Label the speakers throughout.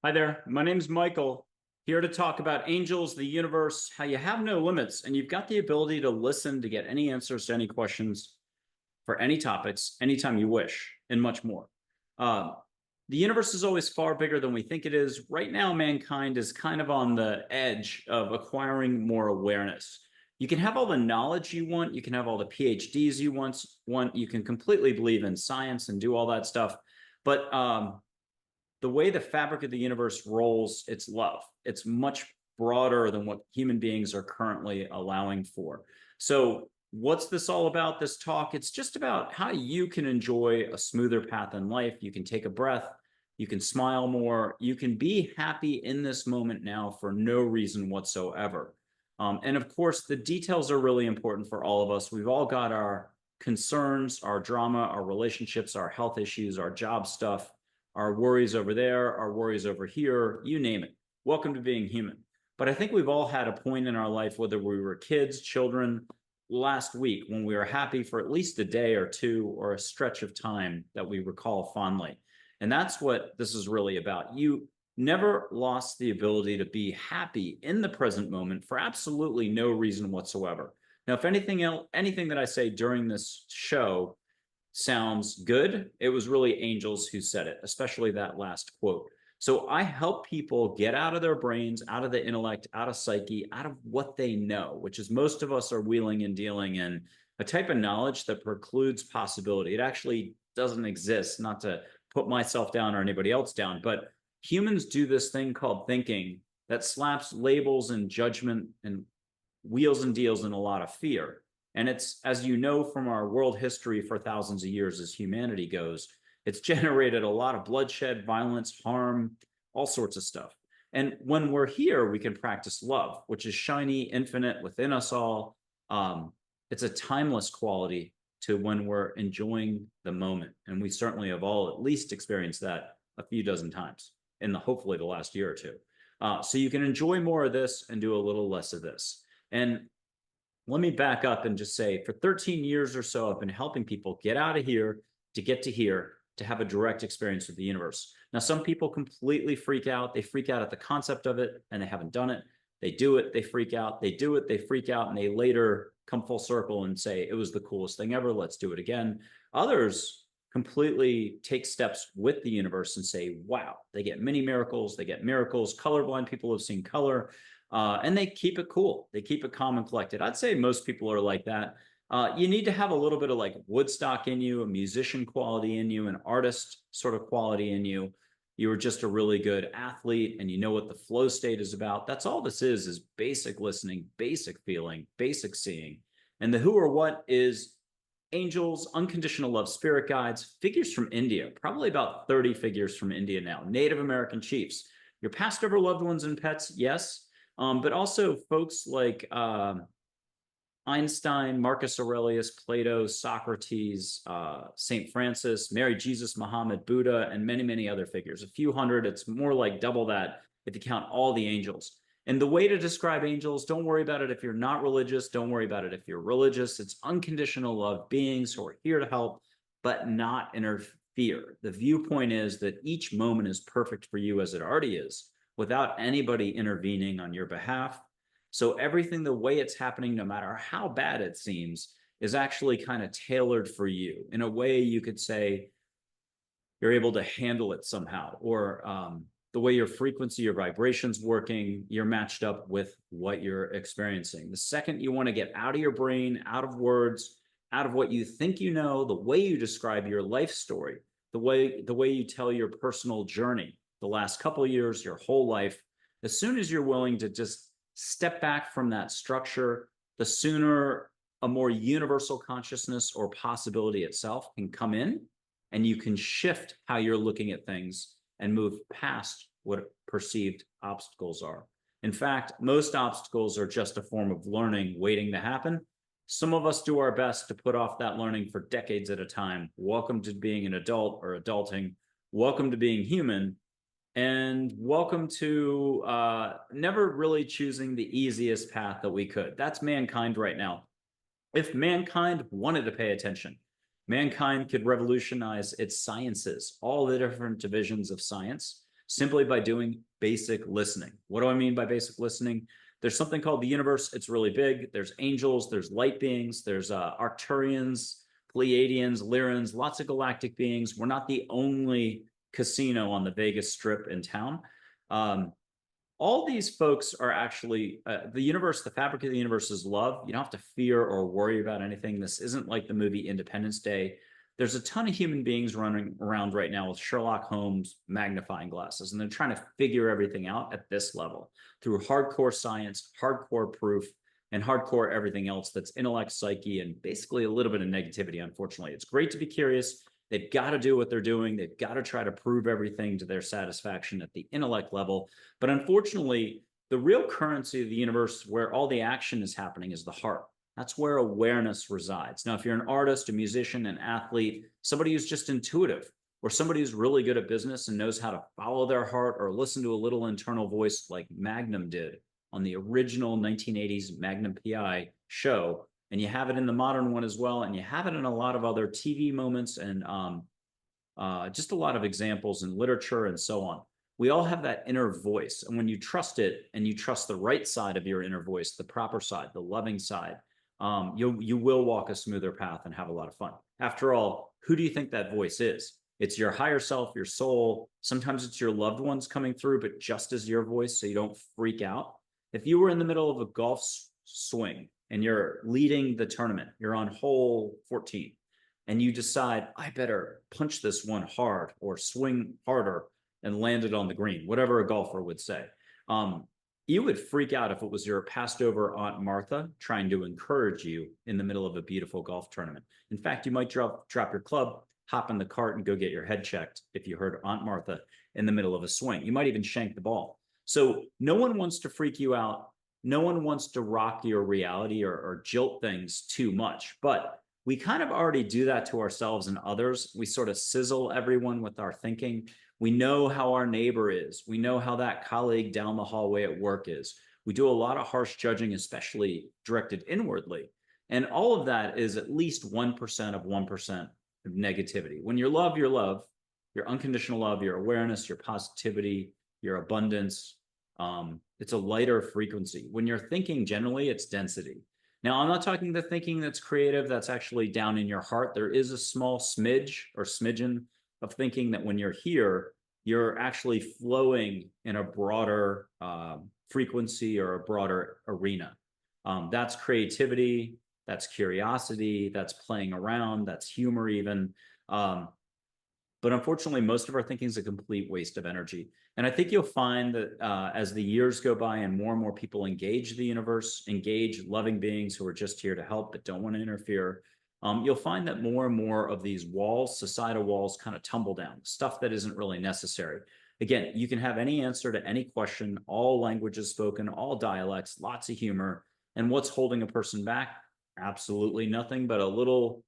Speaker 1: Hi there, my name's Michael, here to talk about angels, the universe, how you have no limits, and you've got the ability to listen to get any answers to any questions for any topics, anytime you wish, and much more. Uh, the universe is always far bigger than we think it is. Right now, mankind is kind of on the edge of acquiring more awareness. You can have all the knowledge you want, you can have all the PhDs you want, you can completely believe in science and do all that stuff, but the way the fabric of the universe rolls, it's love. It's much broader than what human beings are currently allowing for. So what's this all about, this talk? It's just about how you can enjoy a smoother path in life. You can take a breath, you can smile more, you can be happy in this moment now for no reason whatsoever. And of course, the details are really important for all of us. We've all got our concerns, our drama, our relationships, our health issues, our job stuff, our worries over there, our worries over here, you name it. Welcome to being human. But I think we've all had a point in our life, whether we were kids, children, last week, when we were happy for at least a day or two or a stretch of time that we recall fondly. And that's what this is really about. You never lost the ability to be happy in the present moment for absolutely no reason whatsoever. Now, if anything else, anything that I say during this show sounds good, it was really angels who said it, especially that last quote. So I help people get out of their brains, out of the intellect, out of psyche, out of what they know, which is most of us are wheeling and dealing in a type of knowledge that precludes possibility. It actually doesn't exist, not to put myself down or anybody else down, but humans do this thing called thinking that slaps labels and judgment and wheels and deals in a lot of fear. And it's, as you know, from our world history for thousands of years as humanity goes, it's generated a lot of bloodshed, violence, harm, all sorts of stuff. And when we're here, we can practice love, which is shiny, infinite within us all. It's a timeless quality to when we're enjoying the moment. And we certainly have all at least experienced that a few dozen times in hopefully the last year or two. So you can enjoy more of this and do a little less of this. And let me back up and just say, for 13 years or so, I've been helping people get out of here to get to here, to have a direct experience with the universe. Now, some people completely freak out. They freak out at the concept of it, and they haven't done it. They do it, they freak out. They do it, they freak out, and they later come full circle and say, it was the coolest thing ever. Let's do it again. Others completely take steps with the universe and say, wow, they get mini miracles, they get miracles. Colorblind people have seen color. And they keep it cool. They keep it calm and collected. I'd say most people are like that. You need to have a little bit of like Woodstock in you, a musician quality in you, an artist sort of quality in you. You were just a really good athlete and you know what the flow state is about. That's all this is basic listening, basic feeling, basic seeing. And the who or what is angels, unconditional love, spirit guides, figures from India, probably about 30 figures from India now, Native American chiefs. Your passed over loved ones and pets, yes. But also folks like Einstein, Marcus Aurelius, Plato, Socrates, St. Francis, Mary, Jesus, Muhammad, Buddha, and many, many other figures. A few hundred, it's more like double that if you count all the angels. And the way to describe angels, don't worry about it if you're not religious. Don't worry about it if you're religious. It's unconditional love beings who are here to help, but not interfere. The viewpoint is that each moment is perfect for you as it already is, without anybody intervening on your behalf. So everything, the way it's happening, no matter how bad it seems, is actually kind of tailored for you. In a way, you could say you're able to handle it somehow, or the way your frequency, your vibration's working, you're matched up with what you're experiencing. The second you want to get out of your brain, out of words, out of what you think you know, the way you describe your life story, the way you tell your personal journey, the last couple of years, your whole life, as soon as you're willing to just step back from that structure, the sooner a more universal consciousness or possibility itself can come in, and you can shift how you're looking at things and move past what perceived obstacles are. In fact, most obstacles are just a form of learning waiting to happen. Some of us do our best to put off that learning for decades at a time. Welcome to being an adult or adulting. Welcome to being human. And welcome to never really choosing the easiest path that we could. That's mankind right now. If mankind wanted to pay attention, mankind could revolutionize its sciences, all the different divisions of science. simply by doing basic listening. What do I mean by basic listening? There's something called the universe. It's really big. There's angels, there's light beings, there's Arcturians, Pleiadians, Lyrans, lots of galactic beings. We're not the only casino on the Vegas Strip in town. All these folks are actually the universe. The fabric of the universe is love. You don't have to fear or worry about anything. This isn't like the movie Independence Day. There's a ton of human beings running around right now with Sherlock Holmes magnifying glasses, and they're trying to figure everything out at this level through hardcore science, hardcore proof, and hardcore everything else that's intellect, psyche, and basically a little bit of negativity, unfortunately. It's great to be curious. They've got to do what they're doing. They've got to try to prove everything to their satisfaction at the intellect level. But unfortunately, the real currency of the universe where all the action is happening is the heart. That's where awareness resides. Now, if you're an artist, a musician, an athlete, somebody who's just intuitive, or somebody who's really good at business and knows how to follow their heart or listen to a little internal voice like Magnum did on the original 1980s Magnum PI show, and you have it in the modern one as well, and you have it in a lot of other TV moments and just a lot of examples in literature and so on. We all have that inner voice, and when you trust it and you trust the right side of your inner voice, the proper side, the loving side, you will walk a smoother path and have a lot of fun. After all, who do you think that voice is? It's your higher self, your soul. Sometimes it's your loved ones coming through, but just as your voice, so you don't freak out. If you were in the middle of a golf swing and you're leading the tournament, you're on hole 14, and you decide, I better punch this one hard or swing harder and land it on the green, whatever a golfer would say. You would freak out if it was your passed over Aunt Martha trying to encourage you in the middle of a beautiful golf tournament. In fact, you might drop your club, hop in the cart, and go get your head checked if you heard Aunt Martha in the middle of a swing. You might even shank the ball. So no one wants to freak you out. No one wants to rock your reality or jilt things too much. But we kind of already do that to ourselves and others. We sort of sizzle everyone with our thinking. We know how our neighbor is. We know how that colleague down the hallway at work is. We do a lot of harsh judging, especially directed inwardly. And all of that is at least 1% of 1% of negativity. When your love, your unconditional love, your awareness, your positivity, your abundance, it's a lighter frequency. When you're thinking, generally, it's density. Now, I'm not talking the thinking that's creative, that's actually down in your heart. There is a small smidge or smidgen of thinking that when you're here, you're actually flowing in a broader frequency or a broader arena. That's creativity, that's curiosity, that's playing around, that's humor even. But unfortunately, most of our thinking is a complete waste of energy. And I think you'll find that as the years go by and more people engage the universe, engage loving beings who are just here to help but don't want to interfere, you'll find that more and more of these walls, societal walls, kind of tumble down, stuff that isn't really necessary. Again, you can have any answer to any question, all languages spoken, all dialects, lots of humor. And what's holding a person back? Absolutely nothing but a little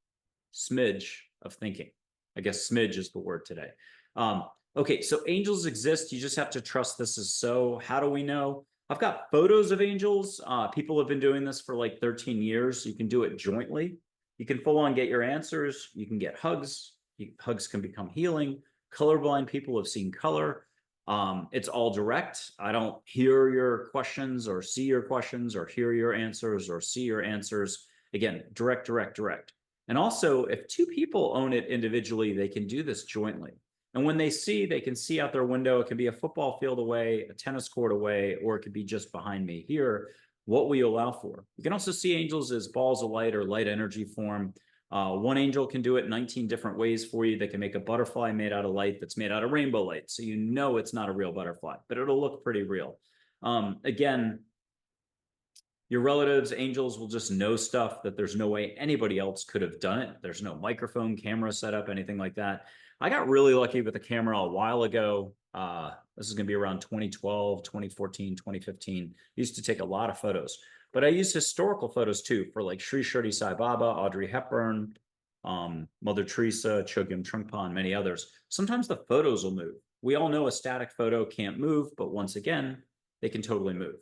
Speaker 1: smidge of thinking. I guess smidge is the word today. Okay, so angels exist. You just have to trust this is so. How do we know? I've got photos of angels. People have been doing this for like 13 years. You can do it jointly. You can full on get your answers. You can get hugs. Hugs can become healing. Colorblind people have seen color. It's all direct. I don't hear your questions or see your questions or hear your answers or see your answers. Again, direct. And also, if two people own it individually, they can do this jointly. And when they can see out their window. It can be a football field away, a tennis court away, or it could be just behind me here. What we allow for. You can also see angels as balls of light or light energy form. One angel can do it 19 different ways for you. They can make a butterfly made out of light that's made out of rainbow light. So you know it's not a real butterfly, but it'll look pretty real. Again, your relatives, angels will just know stuff that there's no way anybody else could have done it. There's no microphone, camera setup, anything like that. I got really lucky with the camera a while ago. This is going to be around 2012, 2014, 2015. I used to take a lot of photos, but I use historical photos too for like Sri Shirdi Sai Baba, Audrey Hepburn, Mother Teresa, Chogyam Trungpa, and many others. Sometimes the photos will move. We all know a static photo can't move, but once again, they can totally move.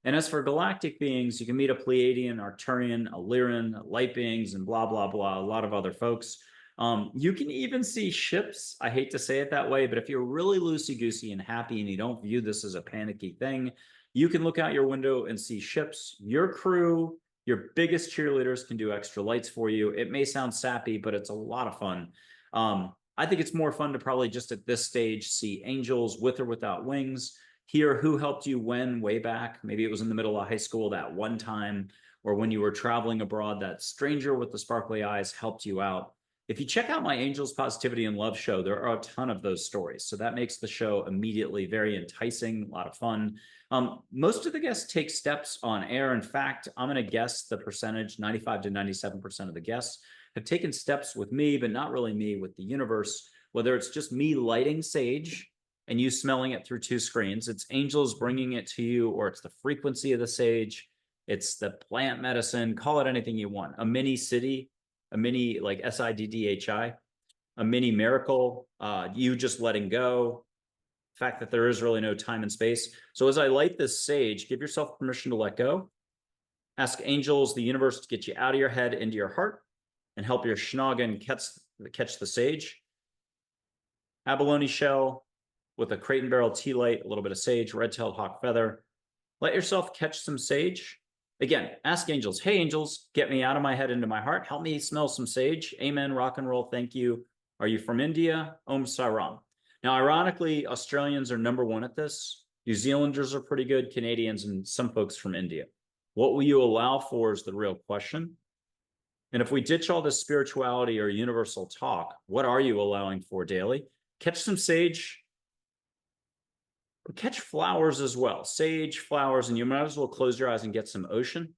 Speaker 1: And as for galactic beings, you can meet a Pleiadian, Arcturian, a Lyran, light beings, and blah, blah, blah, a lot of other folks. You can even see ships. I hate to say it that way, but if you're really loosey-goosey and happy and you don't view this as a panicky thing, you can look out your window and see ships. Your crew, your biggest cheerleaders can do extra lights for you. It may sound sappy, but it's a lot of fun. I think it's more fun to probably just at this stage see angels with or without wings, hear who helped you when way back. Maybe it was in the middle of high school that one time, or when you were traveling abroad, that stranger with the sparkly eyes helped you out. If you check out my Angels, Positivity, and Love show, there are a ton of those stories. So that makes the show immediately very enticing, a lot of fun. Most of the guests take steps on air. In fact, I'm going to guess the percentage, 95 to 97% of the guests have taken steps with me, but not really me, with the universe, whether it's just me lighting sage and you smelling it through two screens, it's angels bringing it to you, or it's the frequency of the sage, it's the plant medicine, call it anything you want, a mini city, a mini like SIDDHI, a mini miracle, you just letting go, the fact that there is really no time and space. So as I light this sage, give yourself permission to let go. Ask angels, the universe, to get you out of your head into your heart and help your schnoggin catch the sage. Abalone shell with a crate and barrel tea light, a little bit of sage, red-tailed hawk feather. Let yourself catch some sage. Again, ask angels, hey, angels, get me out of my head into my heart. Help me smell some sage. Amen, rock and roll, thank you. Are you from India? Om Saram. Now, ironically, Australians are #1 at this. New Zealanders are pretty good, Canadians, and some folks from India. What will you allow for is the real question. And if we ditch all this spirituality or universal talk, what are you allowing for daily? Catch some sage, but catch flowers as well. Sage, flowers, and you might as well close your eyes and get some ocean.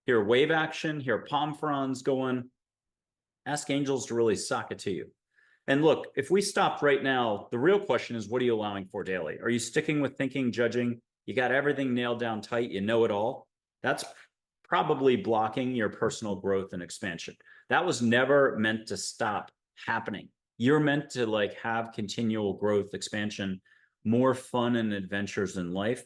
Speaker 1: Hear wave action, hear palm fronds going. Ask angels to really sock it to you. And look, if we stopped right now, the real question is, what are you allowing for daily? Are you sticking with thinking, judging? You got everything nailed down tight, you know it all? That's probably blocking your personal growth and expansion. That was never meant to stop happening. You're meant to like have continual growth, expansion, more fun and adventures in life.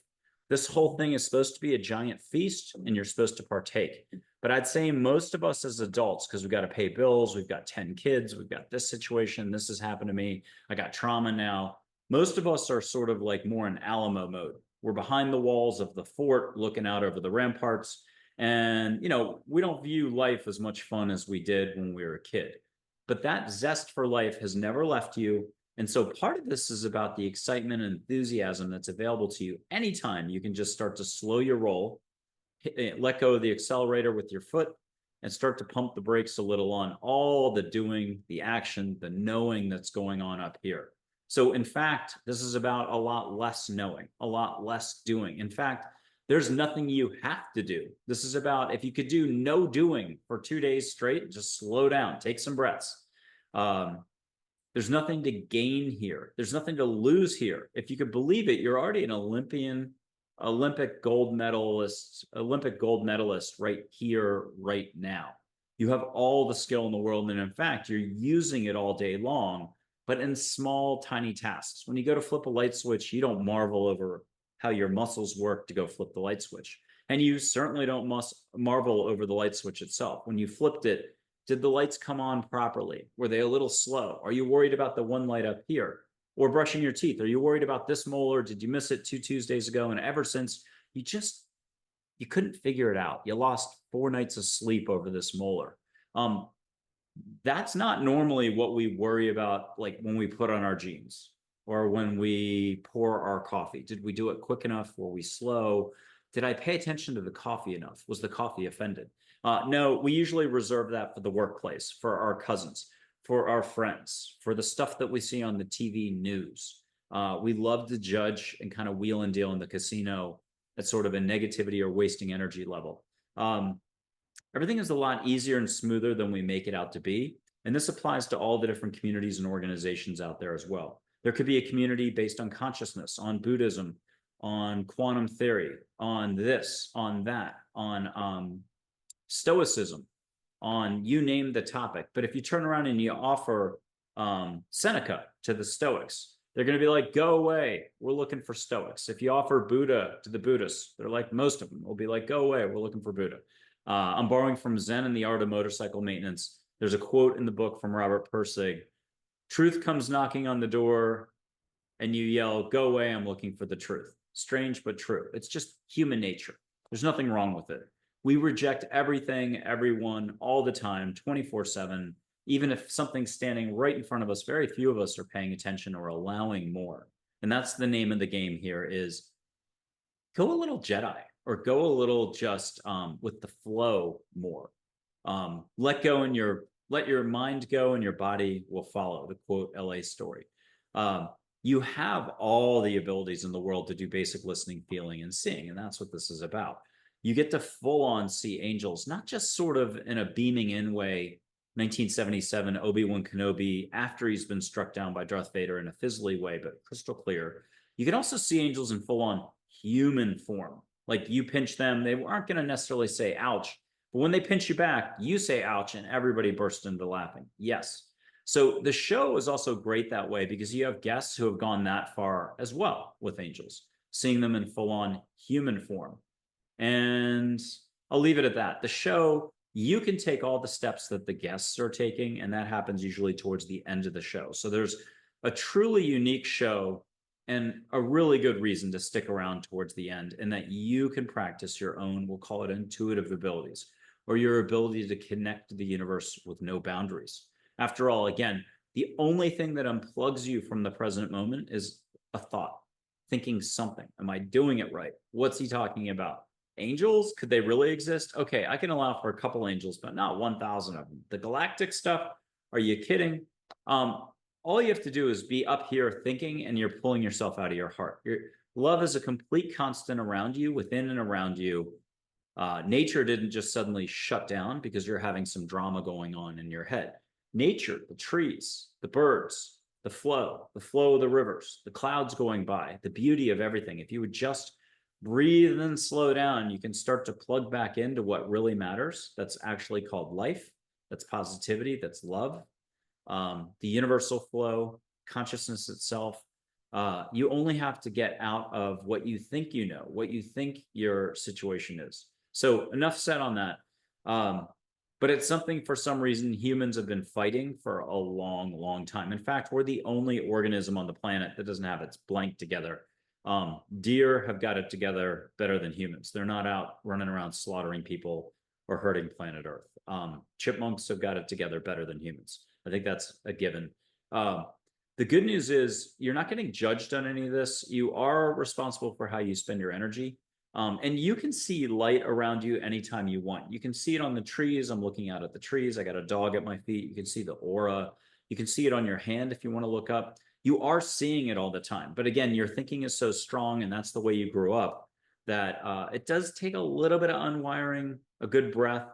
Speaker 1: This whole thing is supposed to be a giant feast and you're supposed to partake. But I'd say most of us as adults, because we've got to pay bills, we've got 10 kids, we've got this situation, this has happened to me, I got trauma now. Most of us are sort of like more in Alamo mode. We're behind the walls of the fort, looking out over the ramparts. And, you know, we don't view life as much fun as we did when we were a kid. But that zest for life has never left you. And so part of this is about the excitement and enthusiasm that's available to you anytime. You can just start to slow your roll, let go of the accelerator with your foot, and start to pump the brakes a little on all the doing, the action, the knowing that's going on up here. So in fact, this is about a lot less knowing, a lot less doing. In fact, there's nothing you have to do. This is about, if you could do no doing for 2 days straight, just slow down, take some breaths. There's nothing to gain here. There's nothing to lose here. If you could believe it, you're already an Olympic gold medalist right here, right now. You have all the skill in the world. And in fact, you're using it all day long, but in small, tiny tasks. When you go to flip a light switch, you don't marvel over how your muscles work to go flip the light switch. And you certainly don't marvel over the light switch itself. When you flipped it, did the lights come on properly? Were they a little slow? Are you worried about the one light up here? Or brushing your teeth? Are you worried about this molar? Did you miss it 2 Tuesdays ago? And ever since, you couldn't figure it out. You lost 4 nights of sleep over this molar. That's not normally what we worry about, like when we put on our jeans or when we pour our coffee. Did we do it quick enough? Were we slow? Did I pay attention to the coffee enough? Was the coffee offended? No, we usually reserve that for the workplace, for our cousins, for our friends, for the stuff that we see on the TV news. We love to judge and kind of wheel and deal in the casino at sort of a negativity or wasting energy level. Everything is a lot easier and smoother than we make it out to be. And this applies to all the different communities and organizations out there as well. There could be a community based on consciousness, on Buddhism, on quantum theory, on this, on that, on Stoicism, on you name the topic. But if you turn around and you offer Seneca to the Stoics, they're going to be like, go away, we're looking for Stoics. If you offer Buddha to the Buddhists, they're like, most of them will be like, go away, we're looking for Buddha. I'm borrowing from Zen and the Art of Motorcycle Maintenance. There's a quote in the book from Robert Pirsig: truth comes knocking on the door and you yell, go away, I'm looking for the truth. Strange, but true. It's just human nature. There's nothing wrong with it. We reject everything, everyone, all the time, 24/7. Even if something's standing right in front of us, very few of us are paying attention or allowing more. And that's the name of the game here, is go a little Jedi, or go a little just with the flow more. Let your mind go and your body will follow, the quote LA Story. You have all the abilities in the world to do basic listening, feeling, and seeing, and that's what this is about. You get to full on see angels, not just sort of in a beaming in way, 1977 Obi-Wan Kenobi after he's been struck down by Darth Vader in a fizzly way, but crystal clear. You can also see angels in full on human form. Like you pinch them, they aren't going to necessarily say ouch, but when they pinch you back, you say ouch and everybody bursts into laughing. Yes. So the show is also great that way because you have guests who have gone that far as well with angels, seeing them in full on human form. And I'll leave it at that. The show, you can take all the steps that the guests are taking, and that happens usually towards the end of the show. So there's a truly unique show and a really good reason to stick around towards the end, and that you can practice your own, we'll call it intuitive abilities, or your ability to connect to the universe with no boundaries. After all, again, the only thing that unplugs you from the present moment is a thought, thinking something. Am I doing it right? What's he talking about? Angels? Could they really exist? Okay, I can allow for a couple angels, but not 1,000 of them. The galactic stuff? Are you kidding? All you have to do is be up here thinking, and you're pulling yourself out of your heart. Love is a complete constant around you, within and around you. Nature didn't just suddenly shut down because you're having some drama going on in your head. Nature, the trees, the birds, the flow of the rivers, the clouds going by, the beauty of everything. If you would just breathe and slow down, you can start to plug back into what really matters. That's actually called life. That's positivity. That's love. The universal flow, consciousness itself. You only have to get out of what you think you know, what you think your situation is. So enough said on that. But it's something, for some reason, humans have been fighting for a long, long time. In fact, we're the only organism on the planet that doesn't have its blank together. Deer have got it together better than humans. They're not out running around slaughtering people or hurting planet Earth. Chipmunks have got it together better than humans. I think that's a given. The good news is you're not getting judged on any of this. You are responsible for how you spend your energy. And you can see light around you anytime you want. You can see it on the trees. I'm looking out at the trees. I got a dog at my feet. You can see the aura. You can see it on your hand if you want to look up. You are seeing it all the time. But again, your thinking is so strong, and that's the way you grew up, that it does take a little bit of unwiring, a good breath.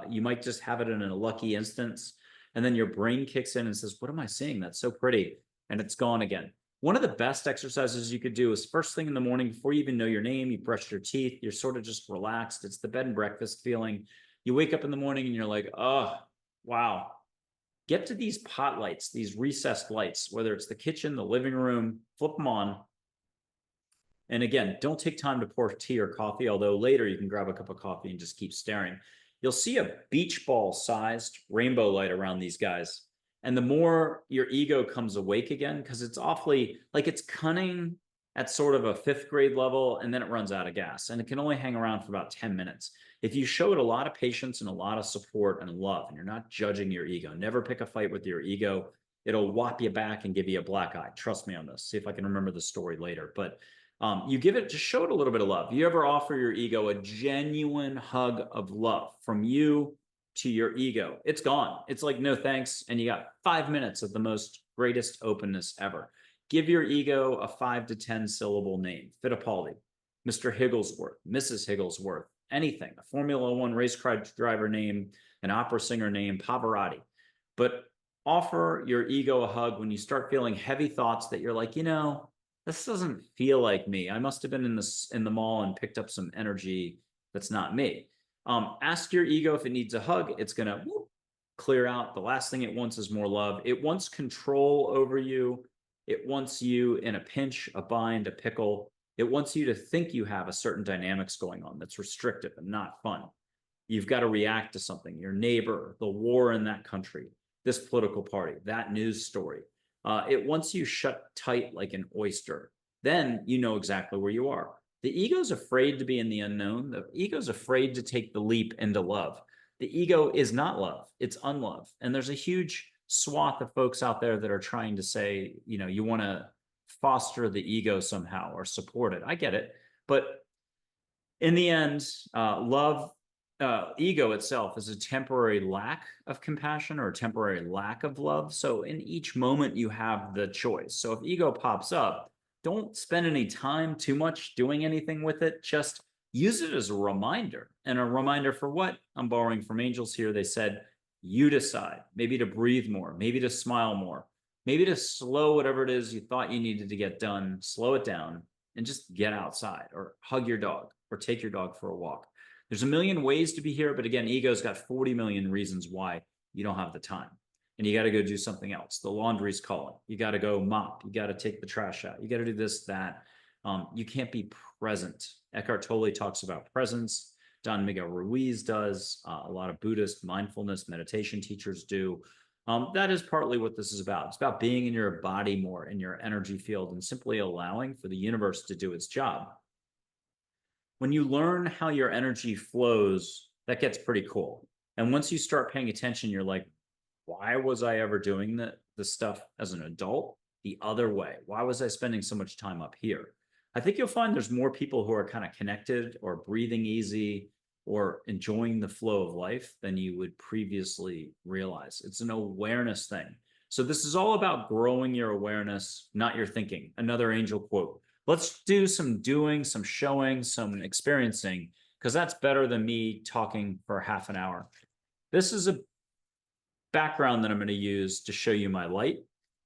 Speaker 1: You might just have it in a lucky instance. And then your brain kicks in and says, what am I seeing? That's so pretty. And it's gone again. One of the best exercises you could do is first thing in the morning, before you even know your name, you brush your teeth, you're sort of just relaxed. It's the bed and breakfast feeling. You wake up in the morning and you're like, oh, wow. Get to these pot lights, these recessed lights, whether it's the kitchen, the living room, flip them on. And again, don't take time to pour tea or coffee, although later you can grab a cup of coffee and just keep staring. You'll see a beach ball sized rainbow light around these guys. And the more your ego comes awake again, because it's awfully, like, it's cunning at sort of a 5th grade level, and then it runs out of gas, and it can only hang around for about 10 minutes. If you show it a lot of patience and a lot of support and love, and you're not judging your ego, never pick a fight with your ego. It'll whop you back and give you a black eye. Trust me on this. See if I can remember the story later. But you give it, just show it a little bit of love. You ever offer your ego a genuine hug of love from you to your ego? It's gone. It's like, no thanks. And you got 5 minutes of the most greatest openness ever. Give your ego a 5 to 10 syllable name. Fittipaldi, Mr. Higglesworth, Mrs. Higglesworth, anything. A Formula One race car driver name, an opera singer name, Pavarotti. But offer your ego a hug when you start feeling heavy thoughts that you're like, you know, this doesn't feel like me. I must have been in the mall and picked up some energy that's not me. Ask your ego if it needs a hug. It's going to clear out. The last thing it wants is more love. It wants control over you. It wants you in a pinch, a bind, a pickle. It wants you to think you have a certain dynamics going on that's restrictive and not fun. You've got to react to something, your neighbor, the war in that country, this political party, that news story. It wants you shut tight like an oyster. Then you know exactly where you are. The ego's afraid to be in the unknown. The ego's afraid to take the leap into love. The ego is not love, it's unlove. And there's a huge swath of folks out there that are trying to say, you know, you want to foster the ego somehow or support it. I get it. But in the end, ego itself is a temporary lack of compassion or a temporary lack of love. So in each moment, you have the choice. So if ego pops up, don't spend any time too much doing anything with it. Just use it as a reminder. And a reminder for what? I'm borrowing from angels here. They said, you decide, maybe to breathe more, maybe to smile more, maybe to slow whatever it is you thought you needed to get done, slow it down and just get outside or hug your dog or take your dog for a walk. There's a million ways to be here, but again, ego's got 40 million reasons why you don't have the time. And you got to go do something else. The laundry's calling. You got to go mop. You got to take the trash out. You got to do this, that. You can't be present. Eckhart Tolle talks about presence. Don Miguel Ruiz does. A lot of Buddhist mindfulness meditation teachers do. That is partly what this is about. It's about being in your body more, in your energy field, and simply allowing for the universe to do its job. When you learn how your energy flows, that gets pretty cool. And once you start paying attention, you're like, why was I ever doing the stuff as an adult the other way? Why was I spending so much time up here? I think you'll find there's more people who are kind of connected or breathing easy or enjoying the flow of life than you would previously realize. It's an awareness thing. So this is all about growing your awareness, not your thinking. Another angel quote. Let's do some doing, some showing, some experiencing, because that's better than me talking for half an hour. This is a background that I'm going to use to show you my light.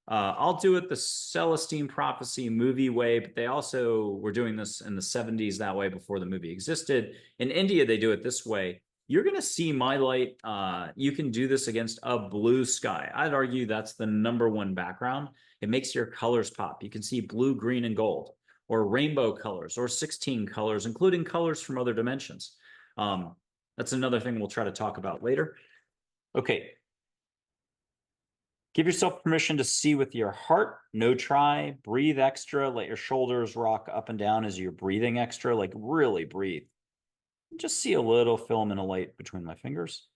Speaker 1: I'll do it the Celestine prophecy movie way, but they also were doing this in the 70s that way before the movie existed. In India, they do it this way. You're going to see my light. You can do this against a blue sky. I'd argue that's the #1 background. It makes your colors pop. You can see blue, green, and gold, or rainbow colors, or 16 colors, including colors from other dimensions. That's another thing we'll try to talk about later. Okay. Give yourself permission to see with your heart. No try. Breathe extra. Let your shoulders rock up and down as you're breathing extra. Like really breathe. Just see a little filament of light between my fingers.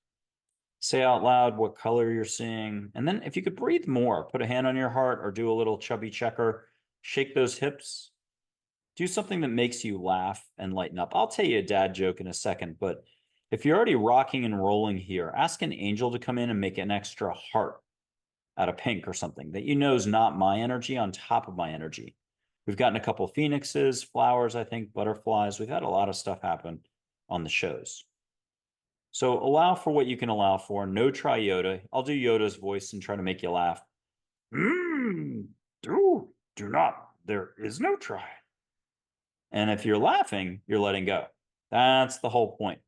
Speaker 1: Say out loud what color you're seeing. And then if you could breathe more, put a hand on your heart or do a little chubby checker. Shake those hips. Do something that makes you laugh and lighten up. I'll tell you a dad joke in a second, but if you're already rocking and rolling here, ask an angel to come in and make an extra heart out of pink or something that you know is not my energy on top of my energy. We've gotten a couple phoenixes, flowers, I think, butterflies. We've had a lot of stuff happen on the shows. So allow for what you can allow for. No try Yoda. I'll do Yoda's voice and try to make you laugh. Do not. There is no try. And if you're laughing, you're letting go. That's the whole point.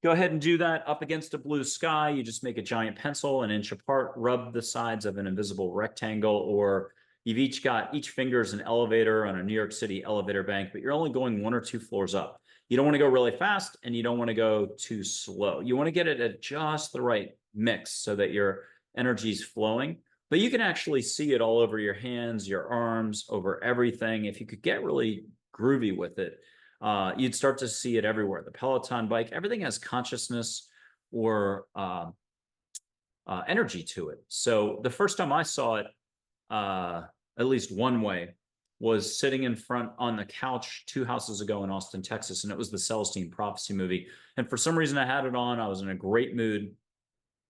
Speaker 1: Go ahead and do that up against a blue sky. You just make a giant pencil an inch apart, rub the sides of an invisible rectangle, or you've each finger is an elevator on a New York City elevator bank, but you're only going 1 or 2 floors up. You don't want to go really fast and you don't want to go too slow. You want to get it at just the right mix so that your energy is flowing, but you can actually see it all over your hands, your arms, over everything. If you could get really groovy with it, you'd start to see it everywhere. The Peloton bike, everything has consciousness or energy to it. So the first time I saw it, at least one way, was sitting in front on the couch 2 houses ago in Austin, Texas, and it was the Celestine prophecy movie. And for some reason I had it on. I was in a great mood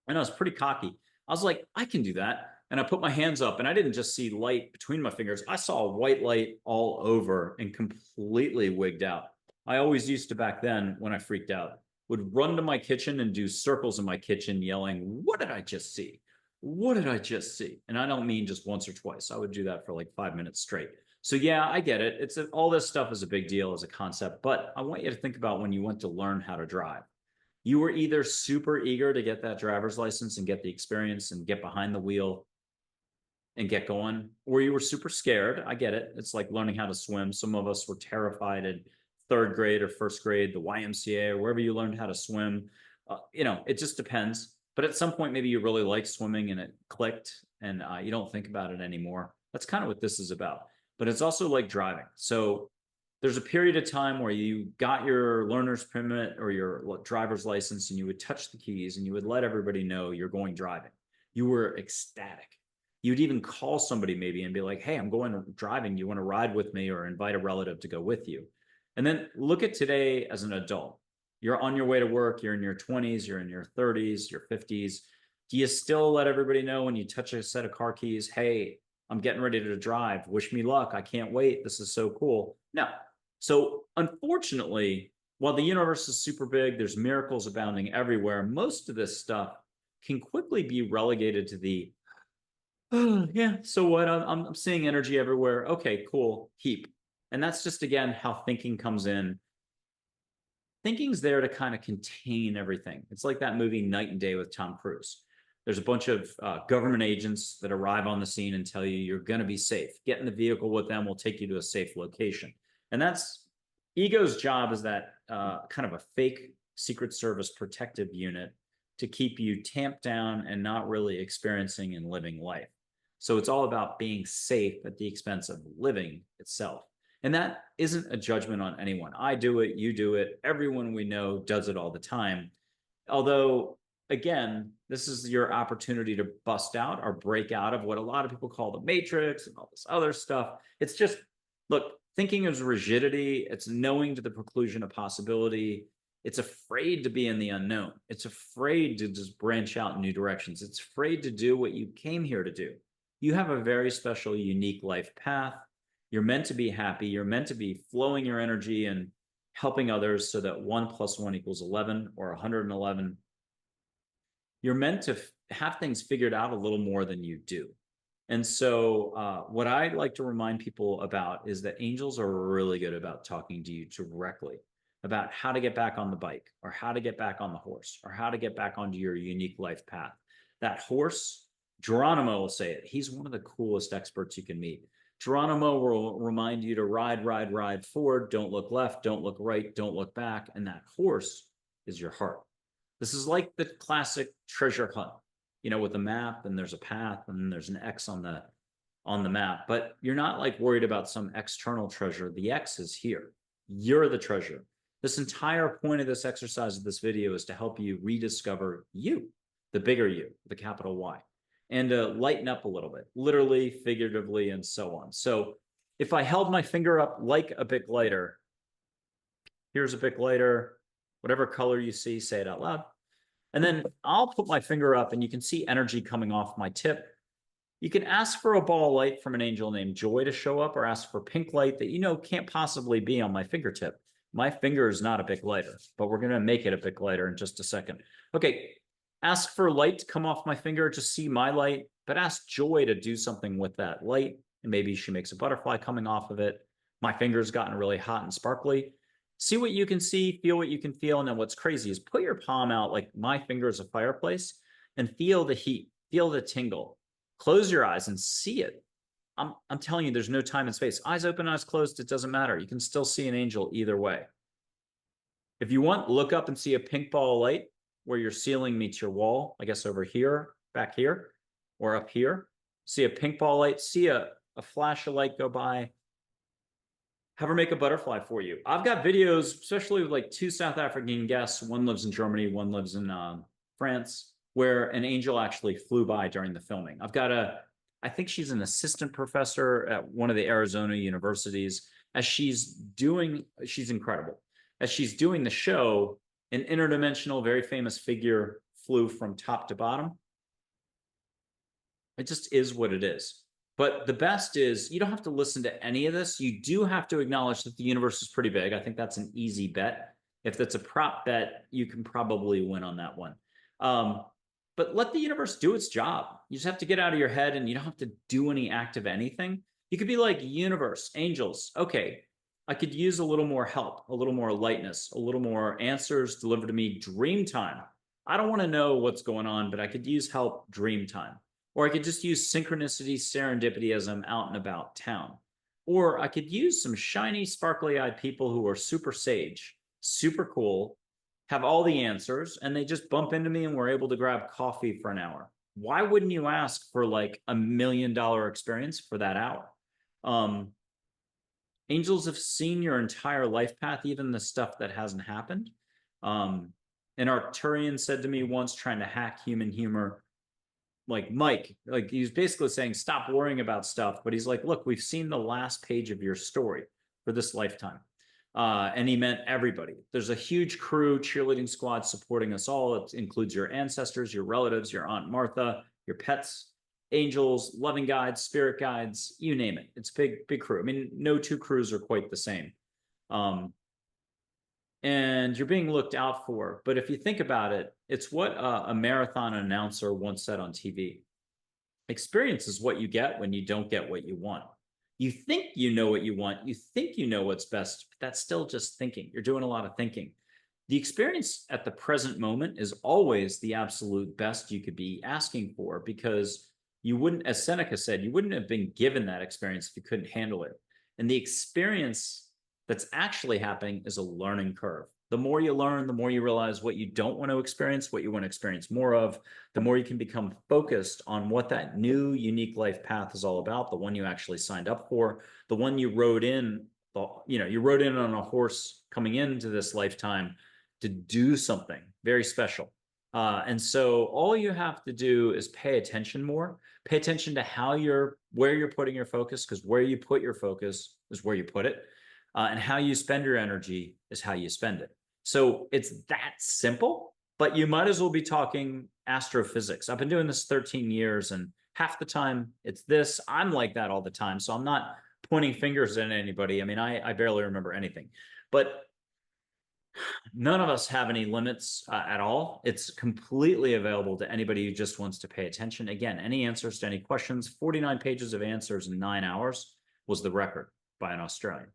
Speaker 1: and I was pretty cocky. I was like, I can do that. And I put my hands up and I didn't just see light between my fingers. I saw white light all over and completely wigged out. I always used to, back then when I freaked out, would run to my kitchen and do circles in my kitchen yelling, what did I just see? What did I just see? And I don't mean just once or twice. I would do that for like 5 minutes straight. So yeah, I get it. All this stuff is a big deal as a concept, but I want you to think about when you went to learn how to drive. You were either super eager to get that driver's license and get the experience and get behind the wheel and get going, or you were super scared. I get it. It's like learning how to swim. Some of us were terrified at third grade or first grade, the YMCA, or wherever you learned how to swim. You know, it just depends. But at some point, maybe you really liked swimming and it clicked and you don't think about it anymore. That's kind of what this is about. But it's also like driving. So there's a period of time where you got your learner's permit or your driver's license and you would touch the keys and you would let everybody know you're going driving. You were ecstatic. You'd even call somebody maybe and be like, hey, I'm going driving. You want to ride with me, or invite a relative to go with you? And then look at today as an adult. You're on your way to work. You're in your 20s. You're in your 30s, your 50s. Do you still let everybody know when you touch a set of car keys, hey, I'm getting ready to drive. Wish me luck. I can't wait. This is so cool. No. So unfortunately, while the universe is super big, there's miracles abounding everywhere. Most of this stuff can quickly be relegated to the, oh, yeah, so what? I'm seeing energy everywhere. Okay, cool. Heap. And that's just, again, how thinking comes in. Thinking's there to kind of contain everything. It's like that movie Night and Day with Tom Cruise. There's a bunch of government agents that arrive on the scene and tell you you're going to be safe. Get in the vehicle with them. We'll take you to a safe location. And that's ego's job, is that kind of a fake Secret Service protective unit to keep you tamped down and not really experiencing and living life. So it's all about being safe at the expense of living itself. And that isn't a judgment on anyone. I do it, you do it, everyone we know does it all the time. Although, again, this is your opportunity to bust out or break out of what a lot of people call the matrix and all this other stuff. It's just, look, thinking is rigidity. It's knowing to the preclusion of possibility. It's afraid to be in the unknown. It's afraid to just branch out in new directions. It's afraid to do what you came here to do. You have a very special, unique life path. You're meant to be happy. You're meant to be flowing your energy and helping others so that 1 + 1 = 11 or 111. You're meant to have things figured out a little more than you do. And so what I like to remind people about is that angels are really good about talking to you directly about how to get back on the bike, or how to get back on the horse, or how to get back onto your unique life path. That horse, Geronimo will say it. He's one of the coolest experts you can meet. Geronimo will remind you to ride, ride, ride forward. Don't look left. Don't look right. Don't look back. And that horse is your heart. This is like the classic treasure hunt, you know, with a map, and there's a path, and then there's an X on the map. But you're not like worried about some external treasure. The X is here. You're the treasure. This entire point of this exercise of this video is to help you rediscover you, the bigger you, the capital Y, and lighten up a little bit, literally, figuratively, and so on. So if I held my finger up like a Bic lighter, here's a Bic lighter, whatever color you see, say it out loud. And then I'll put my finger up and you can see energy coming off my tip. You can ask for a ball of light from an angel named Joy to show up, or ask for pink light that you know can't possibly be on my fingertip. My finger is not a Bic lighter, but we're going to make it a Bic lighter in just a second. Okay, ask for light to come off my finger, just see my light, but ask Joy to do something with that light, and maybe she makes a butterfly coming off of it. My finger's gotten really hot and sparkly. See what you can see, feel what you can feel, and then what's crazy is put your palm out like my finger is a fireplace and feel the heat, feel the tingle. Close your eyes and see it. I'm telling you, there's no time and space. Eyes open, eyes closed, it doesn't matter. You can still see an angel either way. If you want, look up and see a pink ball of light where your ceiling meets your wall, I guess over here, back here, or up here. See a pink ball of light, see a flash of light go by. Have her make a butterfly for you. I've got videos, especially with like 2 South African guests. One lives in Germany, one lives in France, where an angel actually flew by during the filming. I've got I think she's an assistant professor at one of the Arizona universities. She's incredible. As she's doing the show, an interdimensional, very famous figure flew from top to bottom. It just is what it is. But the best is you don't have to listen to any of this. You do have to acknowledge that the universe is pretty big. I think that's an easy bet. If that's a prop bet, you can probably win on that one. But let the universe do its job. You just have to get out of your head, and you don't have to do any active anything. You could be like, universe, angels, okay, I could use a little more help, a little more lightness, a little more answers delivered to me dream time. I don't want to know what's going on, but I could use help dream time. Or I could just use synchronicity, serendipity as I'm out and about town. Or I could use some shiny, sparkly eyed people who are super sage, super cool, have all the answers, and they just bump into me and we're able to grab coffee for an hour. Why wouldn't you ask for like $1 million experience for that hour? Um, Angels have seen your entire life path, even the stuff that hasn't happened. An Arcturian said to me once, trying to hack human humor, like, Mike, like, he's basically saying, stop worrying about stuff. But he's like, look, we've seen the last page of your story for this lifetime. And he meant everybody. There's a huge crew, cheerleading squad supporting us all. It includes your ancestors, your relatives, your Aunt Martha, your pets, angels, loving guides, spirit guides, you name it. It's big crew. I mean, no two crews are quite the same. And you're being looked out for. But if you think about it, it's what a marathon announcer once said on TV. Experience is what you get when you don't get what you want. You think you know what you want. You think you know what's best, but that's still just thinking. You're doing a lot of thinking. The experience at the present moment is always the absolute best you could be asking for, because you wouldn't, as Seneca said, you wouldn't have been given that experience if you couldn't handle it. And the experience that's actually happening is a learning curve. The more you learn, the more you realize what you don't want to experience, what you want to experience more of, the more you can become focused on what that new unique life path is all about, the one you actually signed up for, the one you rode in, you rode in on a horse coming into this lifetime to do something very special. And so all you have to do is pay attention more, pay attention to where you're putting your focus, because where you put your focus is where you put it. And how you spend your energy is how you spend it. So it's that simple, but you might as well be talking astrophysics. I've been doing this 13 years, and half the time it's this. I'm like that all the time. So I'm not pointing fingers at anybody. I mean, I barely remember anything, but none of us have any limits at all. It's completely available to anybody who just wants to pay attention. Again, any answers to any questions, 49 pages of answers in 9 hours was the record by an Australian.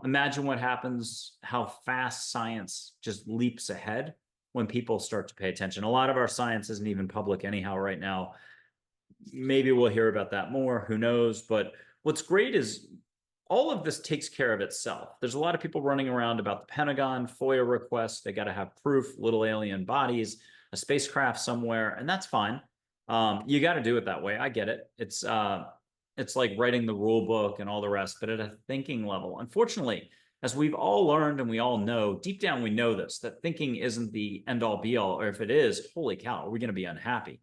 Speaker 1: Imagine what happens, how fast science just leaps ahead when people start to pay attention. A lot of our science isn't even public anyhow right now. Maybe we'll hear about that more, who knows? But what's great is all of this takes care of itself. There's a lot of people running around about the Pentagon, FOIA requests. They got to have proof, little alien bodies, a spacecraft somewhere, and that's fine. You got to do it that way. I get it. It's like writing the rule book and all the rest, but at a thinking level. Unfortunately, as we've all learned and we all know, deep down we know this, that thinking isn't the end all be all, or if it is, holy cow, are we going to be unhappy?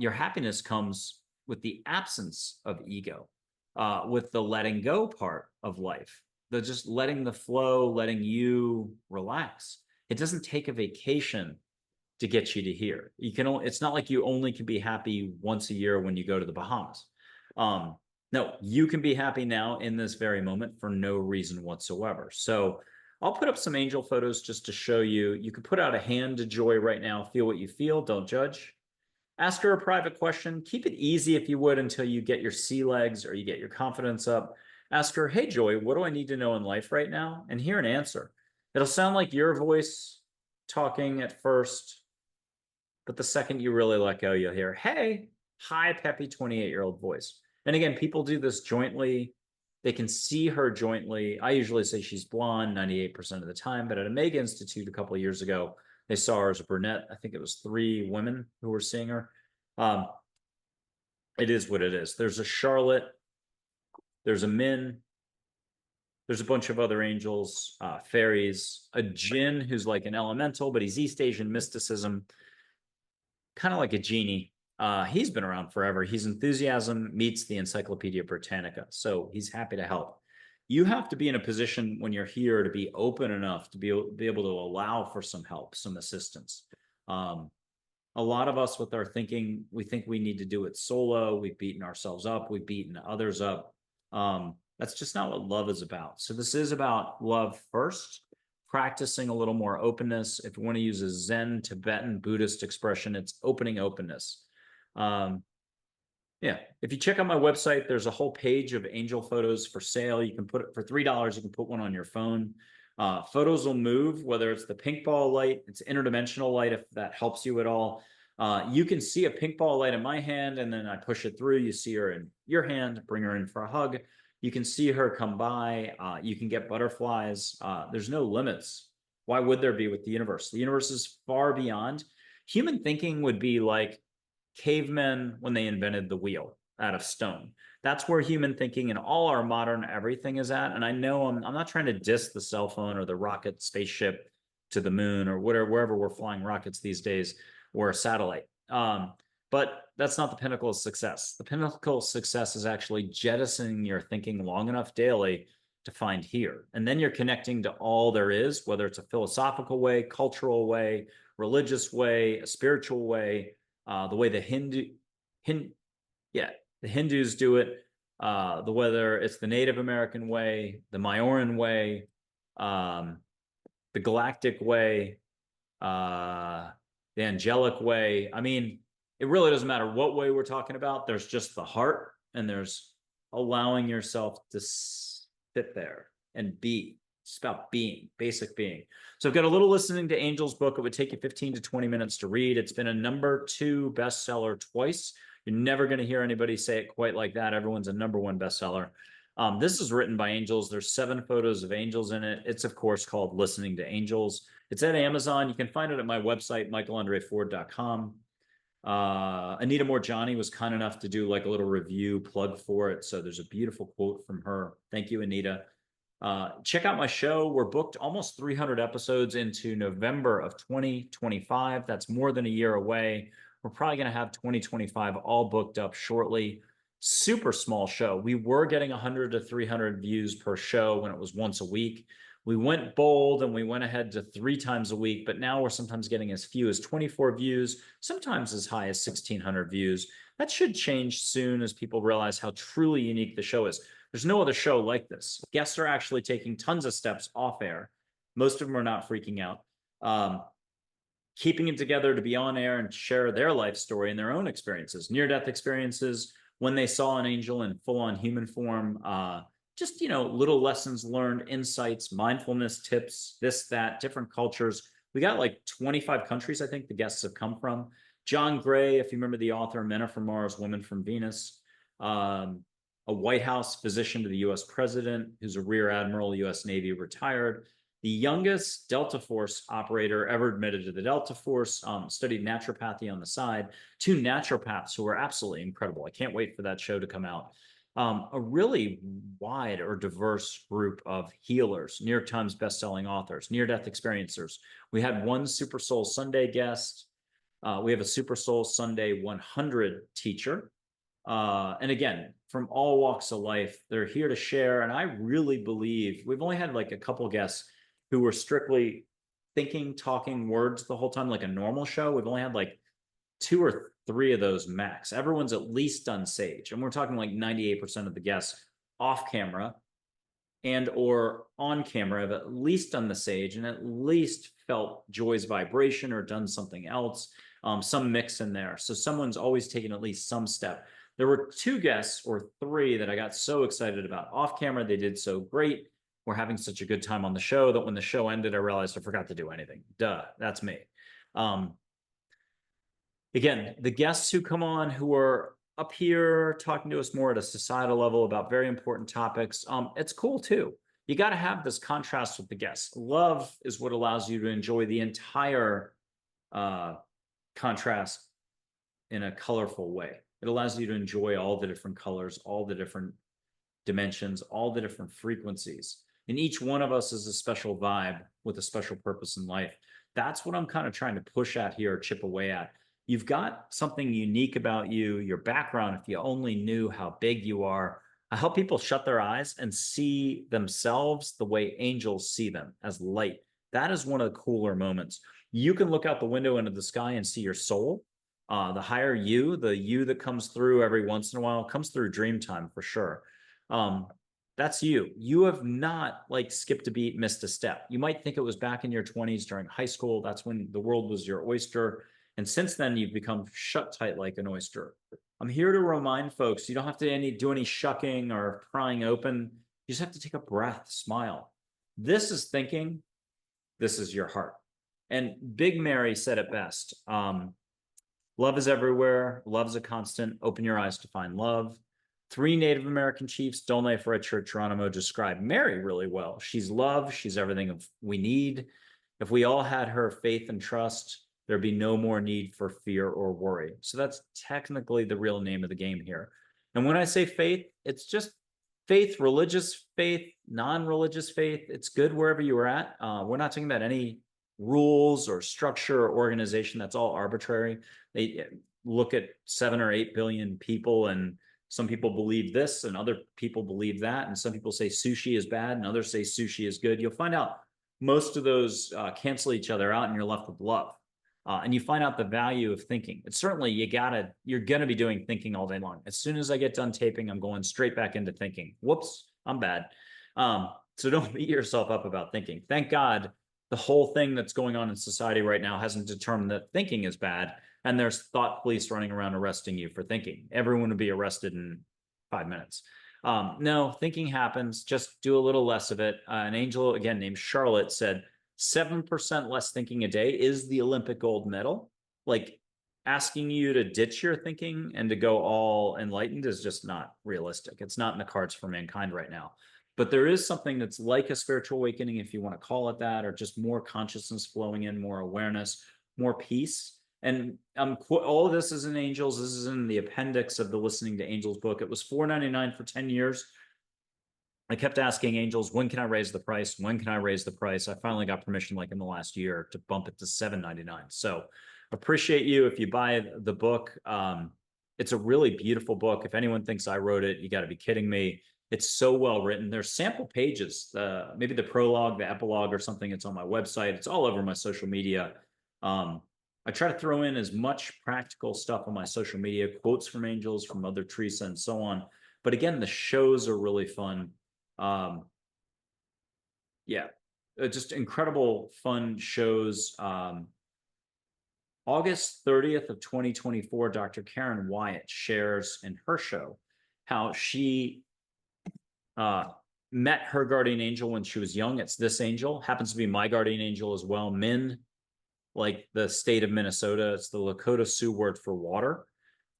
Speaker 1: Your happiness comes with the absence of ego, with the letting go part of life, the just letting the flow, letting you relax. It doesn't take a vacation to get you to here. It's not like you only can be happy once a year when you go to the Bahamas. No, you can be happy now in this very moment for no reason whatsoever. So I'll put up some angel photos just to show you. You can put out a hand to Joy right now. Feel what you feel. Don't judge. Ask her a private question. Keep it easy if you would until you get your sea legs or you get your confidence up. Ask her, hey, Joy, what do I need to know in life right now? And hear an answer. It'll sound like your voice talking at first, but the second you really let go, you'll hear, hey, high, peppy 28-year-old voice. And again, people do this jointly. They can see her jointly. I usually say she's blonde 98% of the time, but at a Meg Institute a couple of years ago, they saw her as a brunette. I think it was 3 women who were seeing her. It is what it is. There's a Charlotte. There's a Min. There's a bunch of other angels, fairies, a Jinn who's like an elemental, but he's East Asian mysticism, kind of like a genie. He's been around forever. He's enthusiasm meets the Encyclopedia Britannica. So he's happy to help. You have to be in a position when you're here to be open enough to be able to allow for some help, some assistance. A lot of us with our thinking, we think we need to do it solo. We've beaten ourselves up. We've beaten others up. That's just not what love is about. So this is about love first, practicing a little more openness. If you want to use a Zen, Tibetan, Buddhist expression, it's opening openness. Yeah, if you check out my website, there's a whole page of angel photos for sale. You can put it for $3. You can put one on your phone. Photos will move, whether it's the pink ball light, it's interdimensional light, if that helps you at all. You can see a pink ball light in my hand, and then I push it through. You see her in your hand, bring her in for a hug. You can see her come by. You can get butterflies. There's no limits. Why would there be with the universe? The universe is far beyond. Human thinking would be like cavemen when they invented the wheel out of stone. That's where human thinking and all our modern everything is at. And I know I'm not trying to diss the cell phone or the rocket spaceship to the moon or whatever, wherever we're flying rockets these days, or a satellite. But that's not the pinnacle of success. The pinnacle of success is actually jettisoning your thinking long enough daily to find here. And then you're connecting to all there is, whether it's a philosophical way, cultural way, religious way, a spiritual way, the way the Hindus do it, whether it's the Native American way, the Mayoran way, the galactic way, the angelic way. I mean, it really doesn't matter what way we're talking about. There's just the heart, and there's allowing yourself to sit there and be. It's about being, basic being. So I've got a little Listening to Angels book. It would take you 15 to 20 minutes to read. It's been a #2 bestseller twice. You're never going to hear anybody say it quite like that. Everyone's a #1 bestseller. This is written by angels. There's 7 photos of angels in it. It's, of course, called Listening to Angels. It's at Amazon. You can find it at my website, michaelandreford.com. Anita Morjani was kind enough to do like a little review plug for it. So there's a beautiful quote from her. Thank you, Anita. Check out my show. We're booked almost 300 episodes into November of 2025. That's more than a year away. We're probably going to have 2025 all booked up shortly. Super small show. We were getting 100 to 300 views per show when it was once a week. We went bold and we went ahead to 3 times a week, but now we're sometimes getting as few as 24 views, sometimes as high as 1,600 views. That should change soon as people realize how truly unique the show is. There's no other show like this. Guests are actually taking tons of steps off air. Most of them are not freaking out. Keeping it together to be on air and share their life story and their own experiences, near-death experiences, when they saw an angel in full-on human form, just, little lessons learned, insights, mindfulness tips, this, that, different cultures. We got like 25 countries, I think, the guests have come from. John Gray, if you remember the author, Men Are From Mars, Women From Venus. A White House physician to the U.S. president, who's a rear admiral, U.S. Navy, retired. The youngest Delta Force operator ever admitted to the Delta Force, studied naturopathy on the side. 2 naturopaths who are absolutely incredible. I can't wait for that show to come out. A really wide or diverse group of healers, New York Times bestselling authors, near-death experiencers. We had 1 Super Soul Sunday guest. We have a Super Soul Sunday 100 teacher. And again, from all walks of life, they're here to share. And I really believe we've only had like a couple guests who were strictly thinking, talking words the whole time, like a normal show. We've only had like 2 or 3 of those max. Everyone's at least done sage. And we're talking like 98% of the guests off camera and or on camera have at least done the sage and at least felt joy's vibration or done something else, some mix in there. So someone's always taken at least some step. There were 2 guests or 3 that I got so excited about off camera. They did so great. We're having such a good time on the show that when the show ended, I realized I forgot to do anything. Duh, that's me. Again, the guests who come on who are up here talking to us more at a societal level about very important topics, it's cool too. You got to have this contrast with the guests. Love is what allows you to enjoy the entire contrast in a colorful way. It allows you to enjoy all the different colors, all the different dimensions, all the different frequencies. And each one of us is a special vibe with a special purpose in life. That's what I'm kind of trying to push at here, chip away at. You've got something unique about you, your background. If you only knew how big you are, I help people shut their eyes and see themselves the way angels see them, as light. That is one of the cooler moments. You can look out the window into the sky and see your soul. The higher you, the you that comes through every once in a while, comes through dream time for sure. That's you. You have not like skipped a beat, missed a step. You might think it was back in your 20s during high school. That's when the world was your oyster. And since then, you've become shut tight like an oyster. I'm here to remind folks, you don't have to do any shucking or prying open. You just have to take a breath, smile. This is thinking. This is your heart. And Big Mary said it best. Love is everywhere. Love's a constant. Open your eyes to find love. Three Native American chiefs, Dole for Geronimo, describe Mary really well. She's love. She's everything we need. If we all had her faith and trust, there'd be no more need for fear or worry. So that's technically the real name of the game here. And when I say faith, it's just faith, religious faith, non-religious faith. It's good wherever you are at. We're not talking about any rules or structure or organization. That's all arbitrary. They look at 7 or 8 billion people, and some people believe this and other people believe that. And some people say sushi is bad and others say sushi is good. You'll find out most of those cancel each other out and you're left with love. And you find out the value of thinking. It's certainly you're gonna be doing thinking all day long. As soon as I get done taping, I'm going straight back into thinking. Whoops, I'm bad. So don't beat yourself up about thinking. Thank God the whole thing that's going on in society right now hasn't determined that thinking is bad, and there's thought police running around arresting you for thinking. Everyone would be arrested in 5 minutes. No, thinking happens. Just do a little less of it. An angel, again, named Charlotte said 7% less thinking a day is the Olympic gold medal. Like, asking you to ditch your thinking and to go all enlightened is just not realistic. It's not in the cards for mankind right now. But there is something that's like a spiritual awakening, if you want to call it that, or just more consciousness flowing in, more awareness, more peace. And all of this is in Angels. This is in the appendix of the Listening to Angels book. It was $4.99 for 10 years. I kept asking Angels, when can I raise the price? When can I raise the price? I finally got permission, like in the last year, to bump it to $7.99. So appreciate you if you buy the book. It's a really beautiful book. If anyone thinks I wrote it, you got to be kidding me. It's so well written. There's sample pages, maybe the prologue, the epilogue, or something. It's on my website. It's all over my social media. I try to throw in as much practical stuff on my social media, quotes from Angels, from Mother Teresa, and so on. But again, the shows are really fun. Yeah, just incredible fun shows. August 30th of 2024, Dr. Karen Wyatt shares in her show how she met her guardian angel when she was young. It's this angel, happens to be my guardian angel as well, Min, like the state of Minnesota. It's the Lakota Sioux word for water.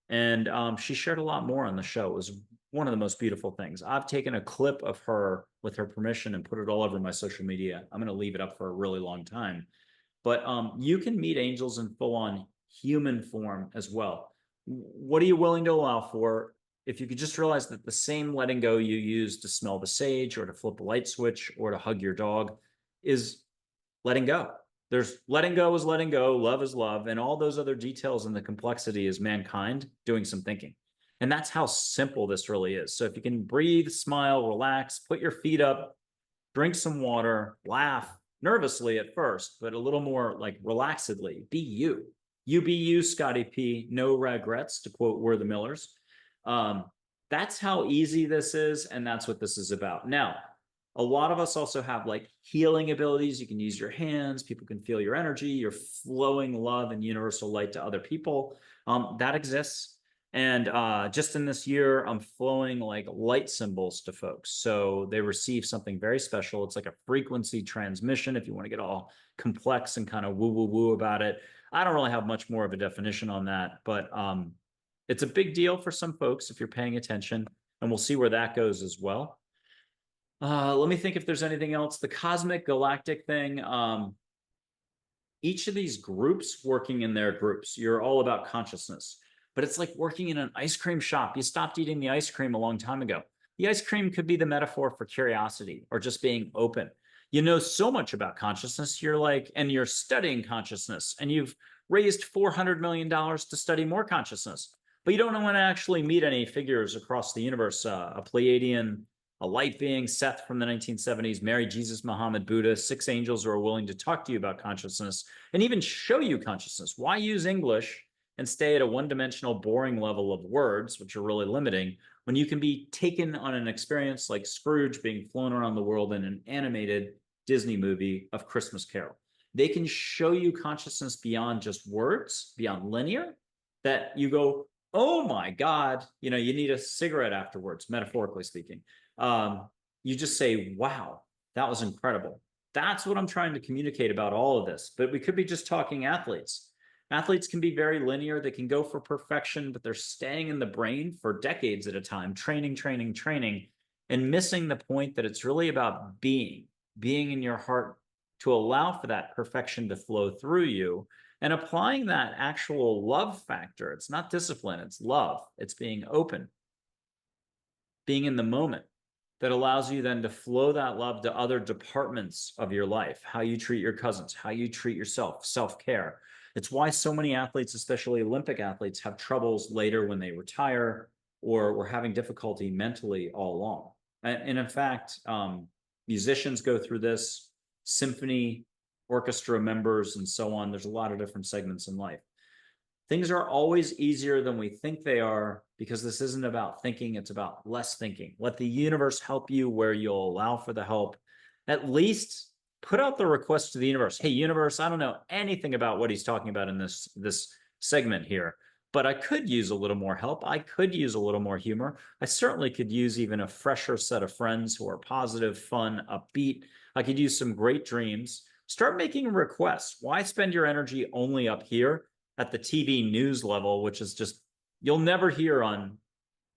Speaker 1: And she shared a lot more on the show. It was one of the most beautiful things. I've taken a clip of her with her permission and put it all over my social media. I'm going to leave it up for a really long time. But you can meet angels in full-on human form as well. What are you willing to allow for? If you could just realize that the same letting go you use to smell the sage or to flip a light switch or to hug your dog is letting go. There's letting go is letting go, love is love, and all those other details and the complexity is mankind doing some thinking. And that's how simple this really is. So if you can breathe, smile, relax, put your feet up, drink some water, laugh nervously at first, but a little more like relaxedly, be you. You be you, Scotty P, no regrets, to quote We're the Millers. That's how easy this is, and that's what this is about. Now, a lot of us also have like healing abilities. You can use your hands. People can feel your energy. You're flowing love and universal light to other people. That exists. And just in this year, I'm flowing like light symbols to folks. So they receive something very special. It's like a frequency transmission, if you want to get all complex and kind of woo-woo-woo about it. I don't really have much more of a definition on that, but it's a big deal for some folks if you're paying attention, and we'll see where that goes as well. Let me think if there's anything else. The cosmic galactic thing. Each of these groups working in their groups, you're all about consciousness, but it's like working in an ice cream shop. You stopped eating the ice cream a long time ago. The ice cream could be the metaphor for curiosity or just being open. You know so much about consciousness. You're like, and you're studying consciousness, and you've raised $400 million to study more consciousness, but you don't want to actually meet any figures across the universe, a Pleiadian, a light being, Seth from the 1970s, Mary, Jesus, Muhammad, Buddha, 6 angels who are willing to talk to you about consciousness and even show you consciousness. Why use English and stay at a one-dimensional, boring level of words, which are really limiting, when you can be taken on an experience like Scrooge being flown around the world in an animated Disney movie of Christmas Carol? They can show you consciousness beyond just words, beyond linear, that you go, oh my God, you know, you need a cigarette afterwards, metaphorically speaking. You just say, wow, that was incredible. That's what I'm trying to communicate about all of this. But we could be just talking athletes. Athletes can be very linear. They can go for perfection, but they're staying in the brain for decades at a time, training, training, training, and missing the point that it's really about being in your heart to allow for that perfection to flow through you and applying that actual love factor. It's not discipline, it's love. It's being open, being in the moment that allows you then to flow that love to other departments of your life, how you treat your cousins, how you treat yourself, self-care. It's why so many athletes, especially Olympic athletes, have troubles later when they retire or were having difficulty mentally all along. And in fact, musicians go through this, symphony, orchestra members, and so on. There's a lot of different segments in life. Things are always easier than we think they are because this isn't about thinking, it's about less thinking. Let the universe help you where you'll allow for the help. At least put out the request to the universe. Hey, universe, I don't know anything about what he's talking about in this segment here, but I could use a little more help. I could use a little more humor. I certainly could use even a fresher set of friends who are positive, fun, upbeat. I could use some great dreams. Start making requests. Why spend your energy only up here at the TV news level, which is just, you'll never hear on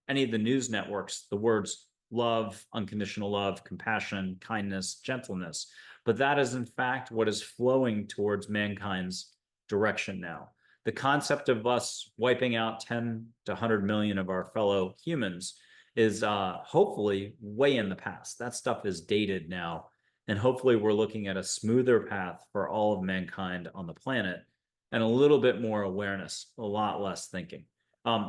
Speaker 1: any of the news networks the words love, unconditional love, compassion, kindness, gentleness. But that is in fact what is flowing towards mankind's direction now. The concept of us wiping out 10 to 100 million of our fellow humans is hopefully way in the past. That stuff is dated now. And hopefully we're looking at a smoother path for all of mankind on the planet and a little bit more awareness, a lot less thinking.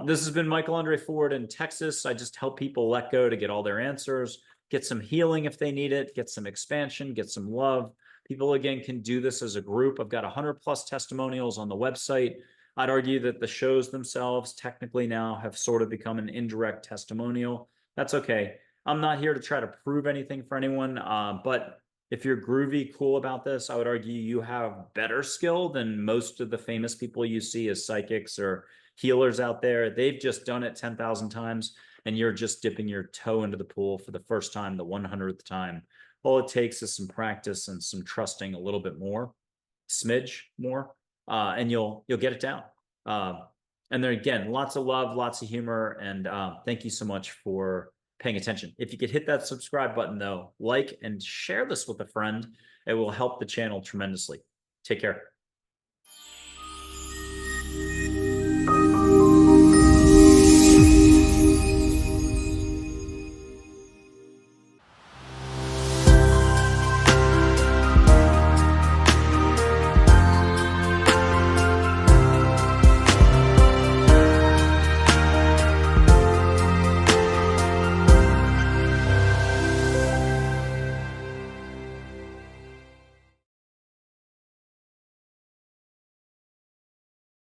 Speaker 1: This has been Michael Andre Ford in Texas. I just help people let go to get all their answers, get some healing if they need it, get some expansion, get some love. People, again, can do this as a group. I've got 100+ testimonials on the website. I'd argue that the shows themselves technically now have sort of become an indirect testimonial. That's okay. I'm not here to try to prove anything for anyone, but if you're groovy, cool about this, I would argue you have better skill than most of the famous people you see as psychics or healers out there. They've just done it 10,000 times, and you're just dipping your toe into the pool for the first time, the 100th time. All it takes is some practice and some trusting a little bit more, smidge more, and you'll get it down. And there again, lots of love, lots of humor, and thank you so much for paying attention. If you could hit that subscribe button though, like and share this with a friend, it will help the channel tremendously. Take care.